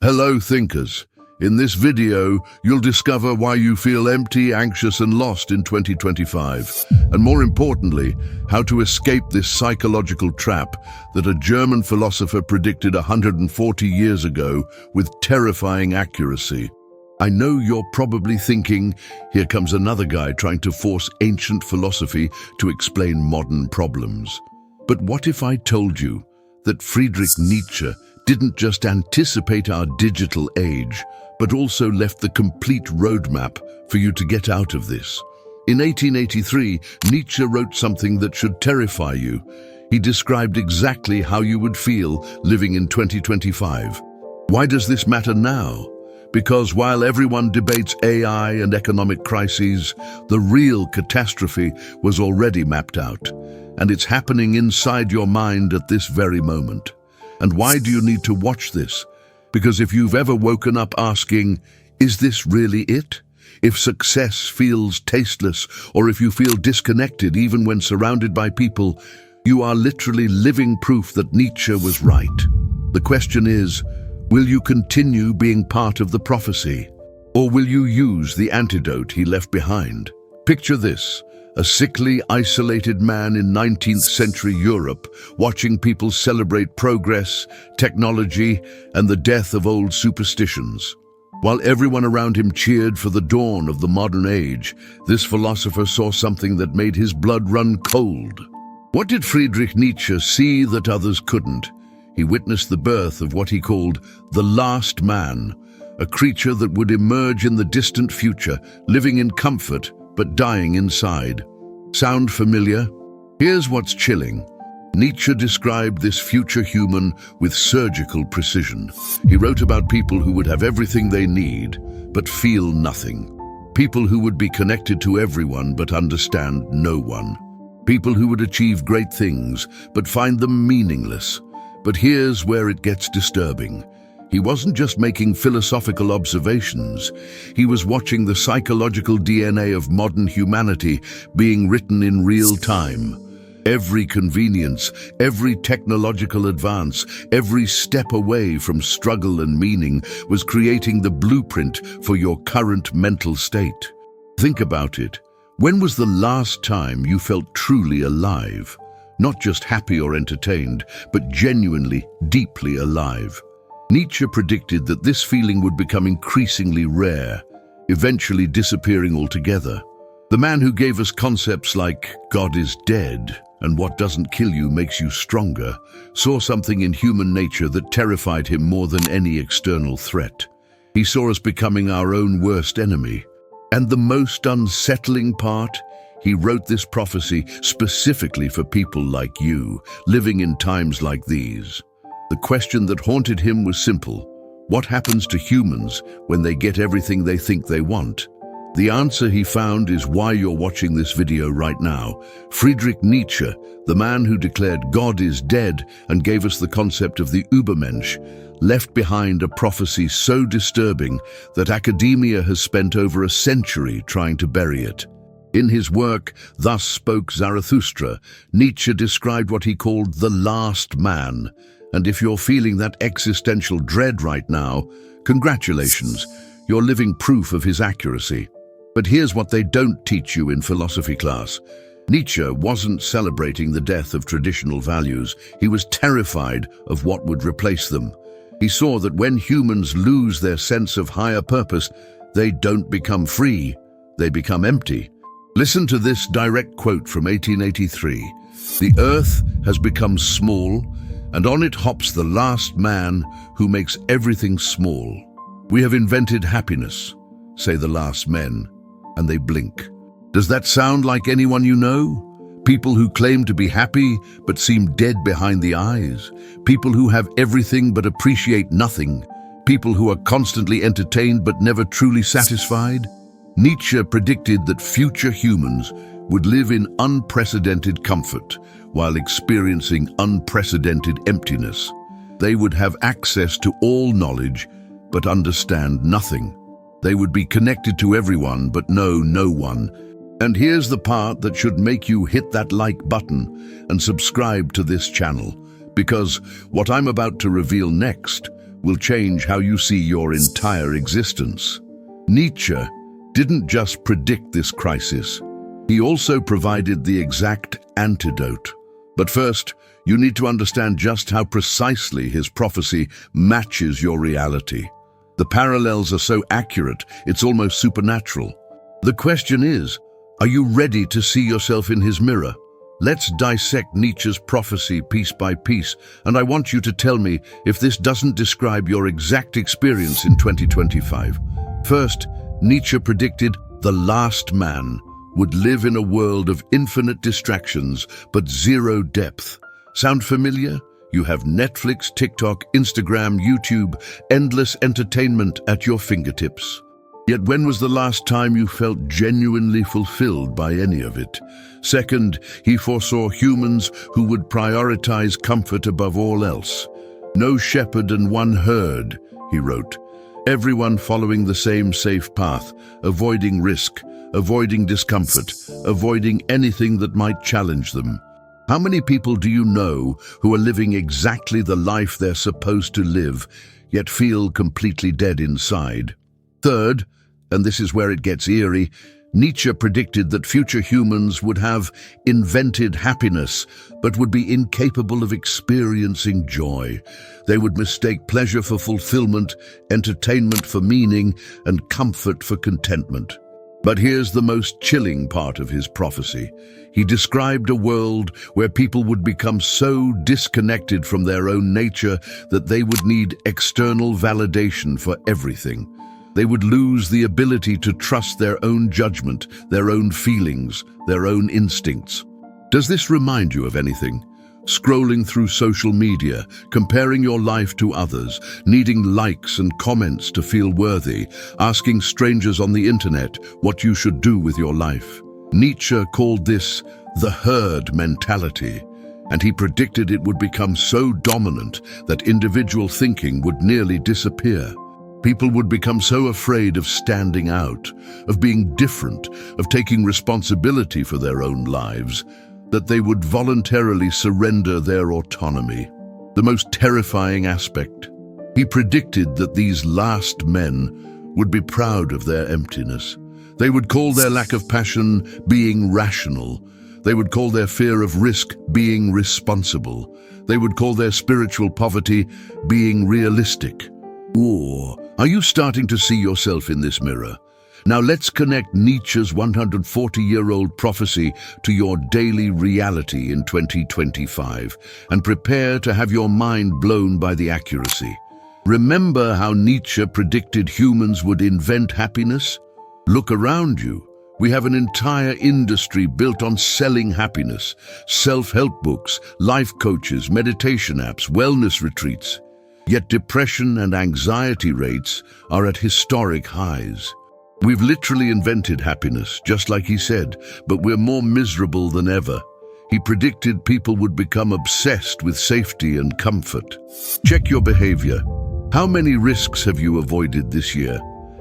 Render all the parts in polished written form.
Hello, thinkers. In this video, you'll discover why you feel empty, anxious, and lost in 2025, and more importantly, how to escape this psychological trap that a German philosopher predicted 140 years ago with terrifying accuracy. I know you're probably thinking, here comes another guy trying to force ancient philosophy to explain modern problems. But what if I told you that Friedrich Nietzsche didn't just anticipate our digital age, but also left the complete roadmap for you to get out of this? In 1883, Nietzsche wrote something that should terrify you. He described exactly how you would feel living in 2025. Why does this matter now? Because while everyone debates AI and economic crises, the real catastrophe was already mapped out, and it's happening inside your mind at this very moment. And why do you need to watch this? Because if you've ever woken up asking, is this really it? If success feels tasteless, or if you feel disconnected even when surrounded by people, you are literally living proof that Nietzsche was right. The question is, will you continue being part of the prophecy? Or will you use the antidote he left behind? Picture this. A sickly, isolated man in 19th century Europe, watching people celebrate progress, technology, and the death of old superstitions. While everyone around him cheered for the dawn of the modern age, this philosopher saw something that made his blood run cold. What did Friedrich Nietzsche see that others couldn't? He witnessed the birth of what he called the last man, a creature that would emerge in the distant future, living in comfort, but dying inside. Sound familiar? Here's what's chilling. Nietzsche described this future human with surgical precision. He wrote about people who would have everything they need, but feel nothing. People who would be connected to everyone, but understand no one. People who would achieve great things, but find them meaningless. But here's where it gets disturbing. He wasn't just making philosophical observations. He was watching the psychological DNA of modern humanity being written in real time. Every convenience, every technological advance, every step away from struggle and meaning was creating the blueprint for your current mental state. Think about it. When was the last time you felt truly alive? Not just happy or entertained, but genuinely, deeply alive. Nietzsche predicted that this feeling would become increasingly rare, eventually disappearing altogether. The man who gave us concepts like God is dead and what doesn't kill you makes you stronger saw something in human nature that terrified him more than any external threat. He saw us becoming our own worst enemy. And the most unsettling part? He wrote this prophecy specifically for people like you, living in times like these. The question that haunted him was simple. What happens to humans when they get everything they think they want? The answer he found is why you're watching this video right now. Friedrich Nietzsche, the man who declared God is dead and gave us the concept of the Übermensch, left behind a prophecy so disturbing that academia has spent over a century trying to bury it. In his work, Thus Spoke Zarathustra, Nietzsche described what he called the last man. And if you're feeling that existential dread right now, congratulations, you're living proof of his accuracy. But here's what they don't teach you in philosophy class. Nietzsche wasn't celebrating the death of traditional values. He was terrified of what would replace them. He saw that when humans lose their sense of higher purpose, they don't become free, they become empty. Listen to this direct quote from 1883. "The earth has become small, and on it hops the last man who makes everything small. We have invented happiness," say the last men, and they blink. Does that sound like anyone you know? People who claim to be happy but seem dead behind the eyes. People who have everything but appreciate nothing. People who are constantly entertained but never truly satisfied. Nietzsche predicted that future humans would live in unprecedented comfort while experiencing unprecedented emptiness. They would have access to all knowledge but understand nothing. They would be connected to everyone but know no one. And here's the part that should make you hit that like button and subscribe to this channel, because what I'm about to reveal next will change how you see your entire existence. Nietzsche didn't just predict this crisis. He also provided the exact antidote. But first, you need to understand just how precisely his prophecy matches your reality. The parallels are so accurate, it's almost supernatural. The question is, are you ready to see yourself in his mirror? Let's dissect Nietzsche's prophecy piece by piece, and I want you to tell me if this doesn't describe your exact experience in 2025. First, Nietzsche predicted the last man would live in a world of infinite distractions but zero depth. Sound familiar? You have Netflix, TikTok, Instagram, YouTube, endless entertainment at your fingertips. Yet when was the last time you felt genuinely fulfilled by any of it? Second, he foresaw humans who would prioritize comfort above all else. No shepherd and one herd, he wrote. Everyone following the same safe path, avoiding risk, avoiding discomfort, avoiding anything that might challenge them. How many people do you know who are living exactly the life they're supposed to live, yet feel completely dead inside? Third, and this is where it gets eerie, Nietzsche predicted that future humans would have invented happiness, but would be incapable of experiencing joy. They would mistake pleasure for fulfillment, entertainment for meaning, and comfort for contentment. But here's the most chilling part of his prophecy. He described a world where people would become so disconnected from their own nature that they would need external validation for everything. They would lose the ability to trust their own judgment, their own feelings, their own instincts. Does this remind you of anything? Scrolling through social media, comparing your life to others, needing likes and comments to feel worthy, asking strangers on the internet what you should do with your life. Nietzsche called this the herd mentality, and he predicted it would become so dominant that individual thinking would nearly disappear. People would become so afraid of standing out, of being different, of taking responsibility for their own lives, that they would voluntarily surrender their autonomy. The most terrifying aspect. He predicted that these last men would be proud of their emptiness. They would call their lack of passion being rational. They would call their fear of risk being responsible. They would call their spiritual poverty being realistic. Or are you starting to see yourself in this mirror? Now let's connect Nietzsche's 140-year-old prophecy to your daily reality in 2025 and prepare to have your mind blown by the accuracy. Remember how Nietzsche predicted humans would invent happiness? Look around you. We have an entire industry built on selling happiness, self-help books, life coaches, meditation apps, wellness retreats. Yet depression and anxiety rates are at historic highs. We've literally invented happiness, just like he said, but we're more miserable than ever. He predicted people would become obsessed with safety and comfort. Check your behavior. How many risks have you avoided this year?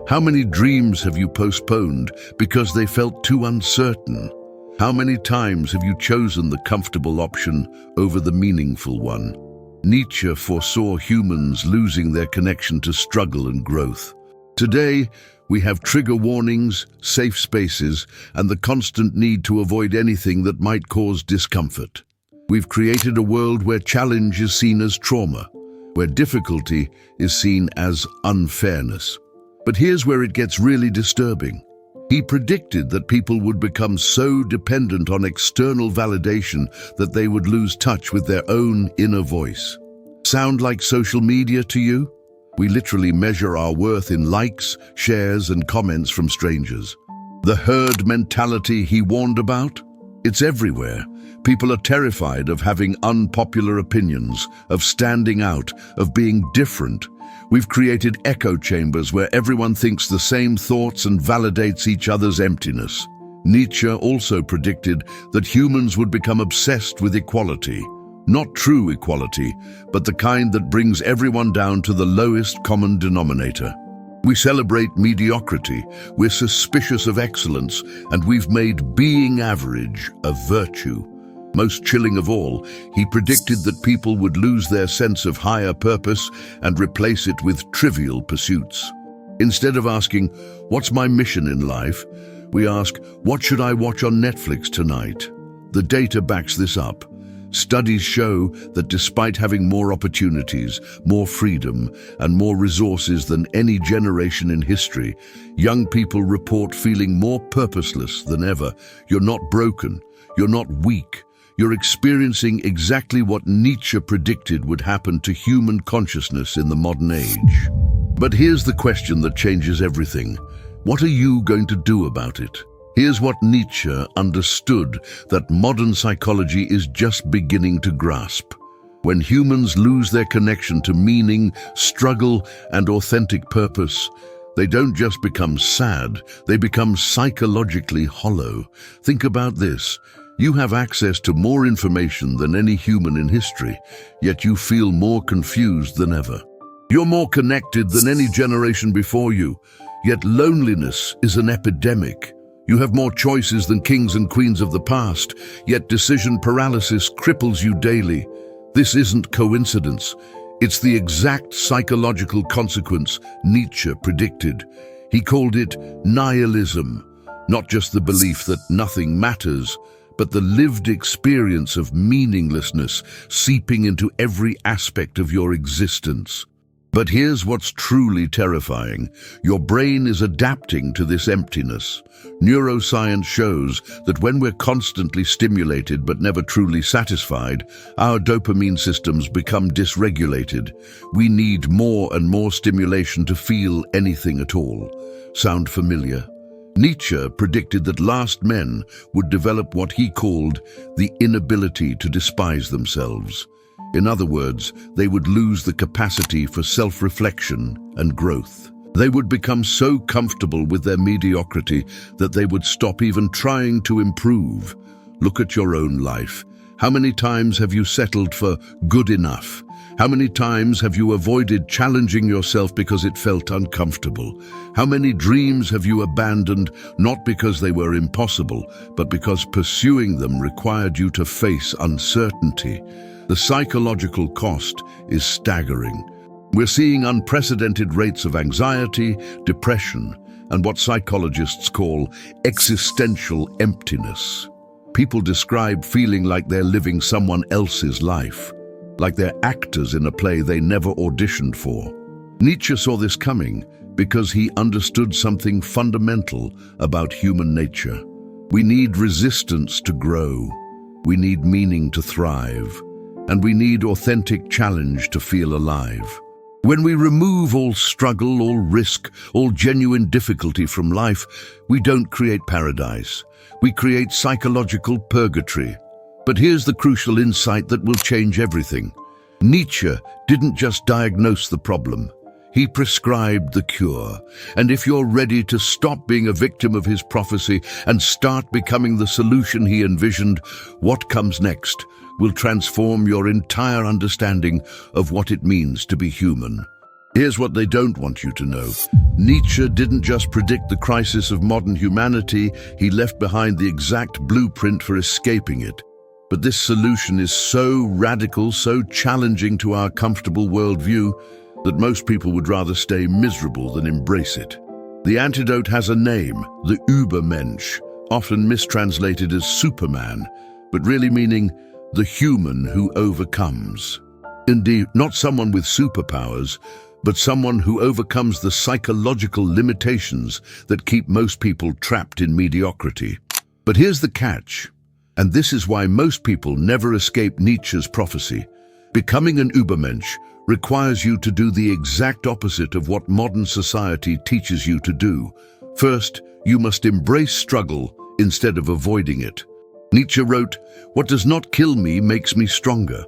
How many dreams have you postponed because they felt too uncertain? How many times have you chosen the comfortable option over the meaningful one? Nietzsche foresaw humans losing their connection to struggle and growth. Today, we have trigger warnings, safe spaces, and the constant need to avoid anything that might cause discomfort. We've created a world where challenge is seen as trauma, where difficulty is seen as unfairness. But here's where it gets really disturbing. He predicted that people would become so dependent on external validation that they would lose touch with their own inner voice. Sound like social media to you? We literally measure our worth in likes, shares, and comments from strangers. The herd mentality he warned about? It's everywhere. People are terrified of having unpopular opinions, of standing out, of being different. We've created echo chambers where everyone thinks the same thoughts and validates each other's emptiness. Nietzsche also predicted that humans would become obsessed with equality. Not true equality, but the kind that brings everyone down to the lowest common denominator. We celebrate mediocrity, we're suspicious of excellence, and we've made being average a virtue. Most chilling of all, he predicted that people would lose their sense of higher purpose and replace it with trivial pursuits. Instead of asking, "What's my mission in life?" we ask, "What should I watch on Netflix tonight?" The data backs this up. Studies show that despite having more opportunities, more freedom, and more resources than any generation in history, young people report feeling more purposeless than ever. You're not broken. You're not weak. You're experiencing exactly what Nietzsche predicted would happen to human consciousness in the modern age. But here's the question that changes everything. What are you going to do about it? Here's what Nietzsche understood that modern psychology is just beginning to grasp. When humans lose their connection to meaning, struggle, and authentic purpose, they don't just become sad, they become psychologically hollow. Think about this. You have access to more information than any human in history, yet you feel more confused than ever. You're more connected than any generation before you, yet loneliness is an epidemic. You have more choices than kings and queens of the past, yet decision paralysis cripples you daily. This isn't coincidence. It's the exact psychological consequence Nietzsche predicted. He called it nihilism, not just the belief that nothing matters, but the lived experience of meaninglessness seeping into every aspect of your existence. But here's what's truly terrifying. Your brain is adapting to this emptiness. Neuroscience shows that when we're constantly stimulated but never truly satisfied, our dopamine systems become dysregulated. We need more and more stimulation to feel anything at all. Sound familiar? Nietzsche predicted that last men would develop what he called the inability to despise themselves. In other words, they would lose the capacity for self-reflection and growth. They would become so comfortable with their mediocrity that they would stop even trying to improve. Look at your own life. How many times have you settled for good enough? How many times have you avoided challenging yourself because it felt uncomfortable? How many dreams have you abandoned, not because they were impossible, but because pursuing them required you to face uncertainty? The psychological cost is staggering. We're seeing unprecedented rates of anxiety, depression, and what psychologists call existential emptiness. People describe feeling like they're living someone else's life, like they're actors in a play they never auditioned for. Nietzsche saw this coming because he understood something fundamental about human nature. We need resistance to grow. We need meaning to thrive. And we need authentic challenge to feel alive. When we remove all struggle, all risk, all genuine difficulty from life, we don't create paradise. We create psychological purgatory. But here's the crucial insight that will change everything. Nietzsche didn't just diagnose the problem. He prescribed the cure. And if you're ready to stop being a victim of his prophecy and start becoming the solution he envisioned, what comes next will transform your entire understanding of what it means to be human. Here's what they don't want you to know. Nietzsche didn't just predict the crisis of modern humanity, he left behind the exact blueprint for escaping it. But this solution is so radical, so challenging to our comfortable worldview, that most people would rather stay miserable than embrace it. The antidote has a name, the Übermensch, often mistranslated as Superman, but really meaning the human who overcomes. Indeed, not someone with superpowers, but someone who overcomes the psychological limitations that keep most people trapped in mediocrity. But here's the catch, and this is why most people never escape Nietzsche's prophecy. Becoming an Übermensch requires you to do the exact opposite of what modern society teaches you to do. First, you must embrace struggle instead of avoiding it. Nietzsche wrote, "What does not kill me makes me stronger."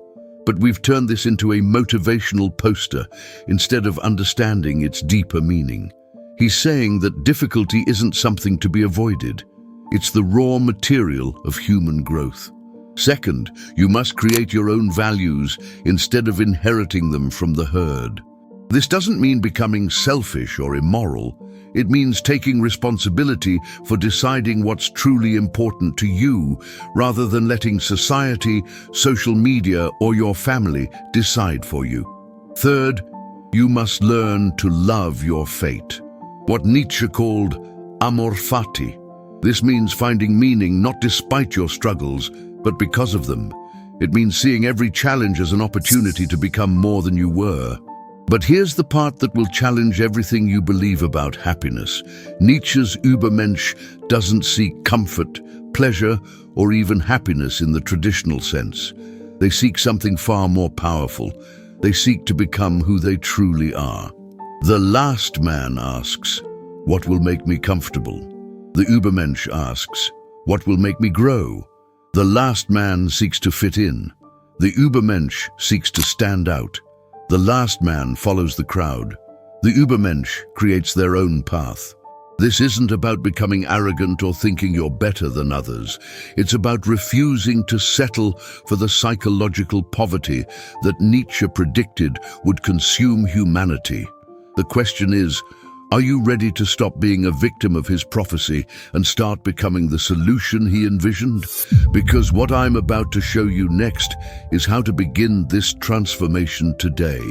But we've turned this into a motivational poster instead of understanding its deeper meaning. He's saying that difficulty isn't something to be avoided. It's the raw material of human growth. Second, you must create your own values instead of inheriting them from the herd. This doesn't mean becoming selfish or immoral. It means taking responsibility for deciding what's truly important to you, rather than letting society, social media, or your family decide for you. Third, you must learn to love your fate. What Nietzsche called amor fati. This means finding meaning not despite your struggles, but because of them. It means seeing every challenge as an opportunity to become more than you were. But here's the part that will challenge everything you believe about happiness. Nietzsche's Übermensch doesn't seek comfort, pleasure, or even happiness in the traditional sense. They seek something far more powerful. They seek to become who they truly are. The last man asks, "What will make me comfortable?" The Übermensch asks, "What will make me grow?" The last man seeks to fit in. The Übermensch seeks to stand out. The last man follows the crowd. The Übermensch creates their own path. This isn't about becoming arrogant or thinking you're better than others. It's about refusing to settle for the psychological poverty that Nietzsche predicted would consume humanity. The question is, are you ready to stop being a victim of his prophecy and start becoming the solution he envisioned? Because what I'm about to show you next is how to begin this transformation today.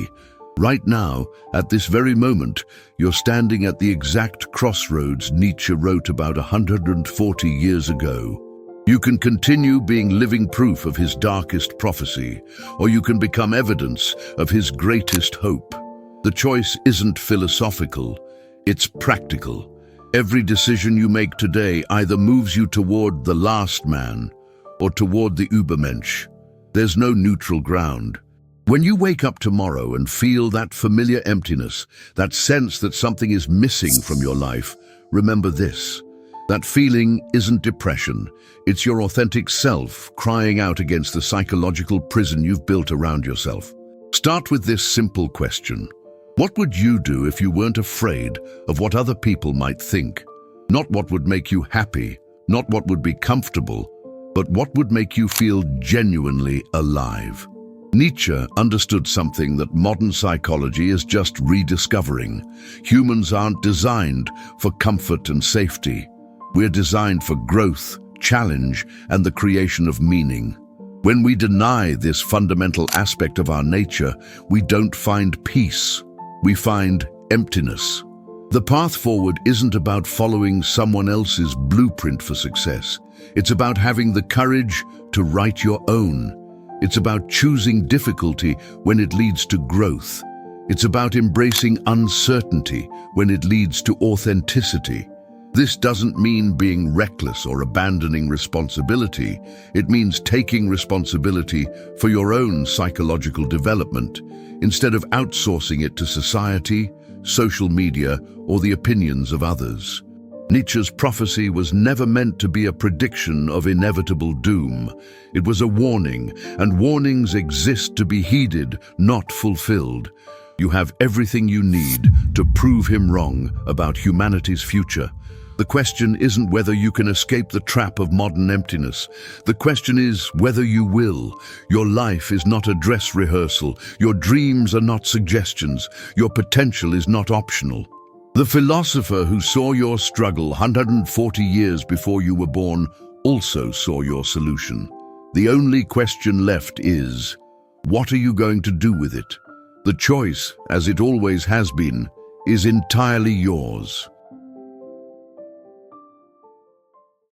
Right now, at this very moment, you're standing at the exact crossroads Nietzsche wrote about 140 years ago. You can continue being living proof of his darkest prophecy, or you can become evidence of his greatest hope. The choice isn't philosophical. It's practical. Every decision you make today either moves you toward the last man or toward the Übermensch. There's no neutral ground. When you wake up tomorrow and feel that familiar emptiness, that sense that something is missing from your life, remember this. That feeling isn't depression. It's your authentic self crying out against the psychological prison you've built around yourself. Start with this simple question. What would you do if you weren't afraid of what other people might think? Not what would make you happy, not what would be comfortable, but what would make you feel genuinely alive. Nietzsche understood something that modern psychology is just rediscovering. Humans aren't designed for comfort and safety. We're designed for growth, challenge, and the creation of meaning. When we deny this fundamental aspect of our nature, we don't find peace. We find emptiness. The path forward isn't about following someone else's blueprint for success. It's about having the courage to write your own. It's about choosing difficulty when it leads to growth. It's about embracing uncertainty when it leads to authenticity. This doesn't mean being reckless or abandoning responsibility. It means taking responsibility for your own psychological development, instead of outsourcing it to society, social media, or the opinions of others. Nietzsche's prophecy was never meant to be a prediction of inevitable doom. It was a warning, and warnings exist to be heeded, not fulfilled. You have everything you need to prove him wrong about humanity's future. The question isn't whether you can escape the trap of modern emptiness. The question is whether you will. Your life is not a dress rehearsal. Your dreams are not suggestions. Your potential is not optional. The philosopher who saw your struggle 140 years before you were born also saw your solution. The only question left is, what are you going to do with it? The choice, as it always has been, is entirely yours.